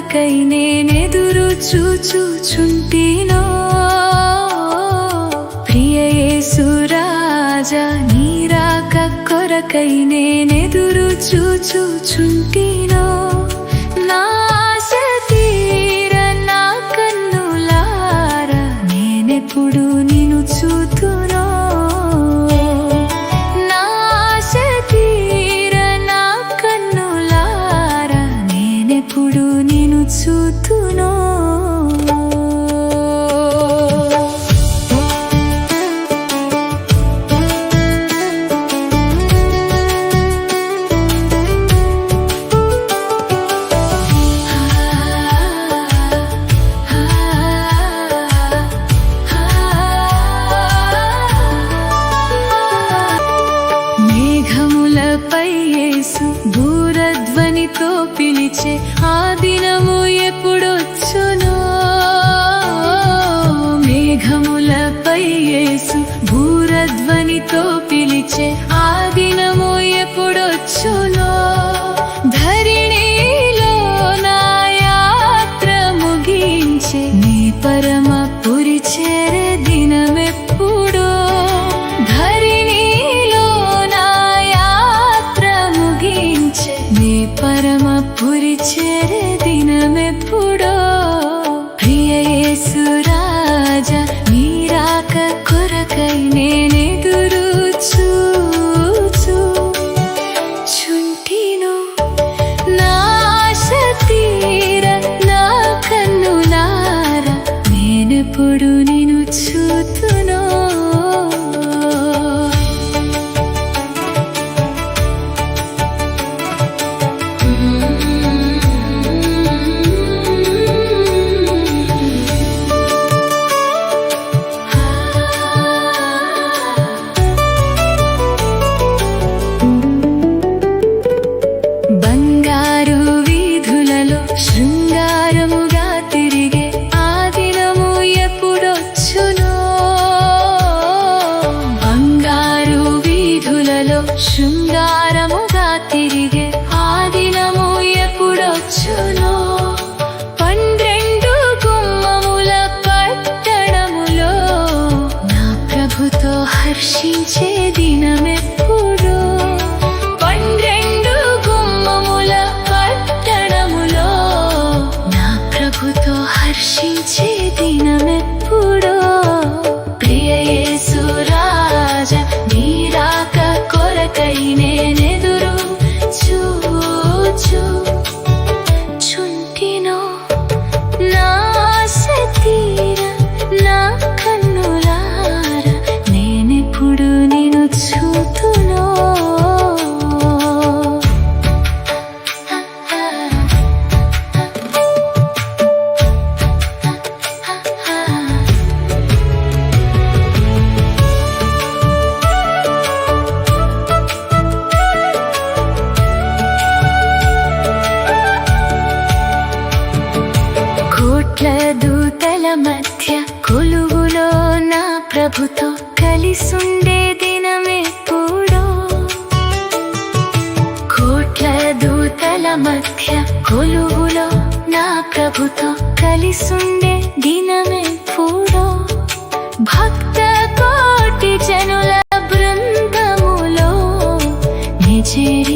కొరకై నేనెదురు చూచుచుంటినో ప్రియ యేసు రాజా నీ రాక కొరకై నేనెదురు చూచుచుంటినో నా ఆశ తీర నా కన్నులారా నేనెప్పుడు నిన్ను చూతునో నా ఆశ తీర నా కన్నులారా నేనెప్పుడు నిన్ను చూతునో మేఘములపై యేసు దూరధ్వనితో పిలిచే ఆ దినము ఎప్పుడొచ్చునో మేఘములపై యేసు దూరధ్వనితో పిలిచే ఆ దినము ఎప్పుడొచ్చునో ధరణిలో నా యాత్ర ముగించే నీ పరమ పురి చేరే దినమెప్పుడో పరమ పురి చేరే దినమెప్పుడో ప్రియ యేసు రాజా నీ రాక కొరకై నేనెదురు చూచుచుంటినో నా ఆశ తీర నా కన్నులారా నేనెప్పుడు నిన్ను చూతునో బంగారు వీధులలో శృంగారముగా తిరిగే ఆ దినము ఎప్పుడొచ్చునో బంగారు వీధులలో శృంగారముగా తిరిగే ఆ దినము ఎప్పుడొచ్చునో 12 గుమ్మముల పట్టణములో నా ప్రభుతో హర్షించే దినమెప్పుడో 12 గుమ్మముల పట్టణములో నా ప్రభుతో హర్షించే దినమెప్పుడో ప్రియ యేసు రాజా నీ రాక కొరకై నేనెదురు చూచుచుంటినో నా ఆశ తీర నా కన్నులారా నేనెప్పుడు నిన్ను చూతునో కోట్ల దూతల మధ్య కొలువులో నా ప్రభుతో కలిసుండే దినమెప్పుడో కోట్ల దూతల మధ్య కొలువులో నా ప్రభుతో కలిసుండే దినమెప్పుడో భక్త కోటి జనుల బృందములో నిజేరి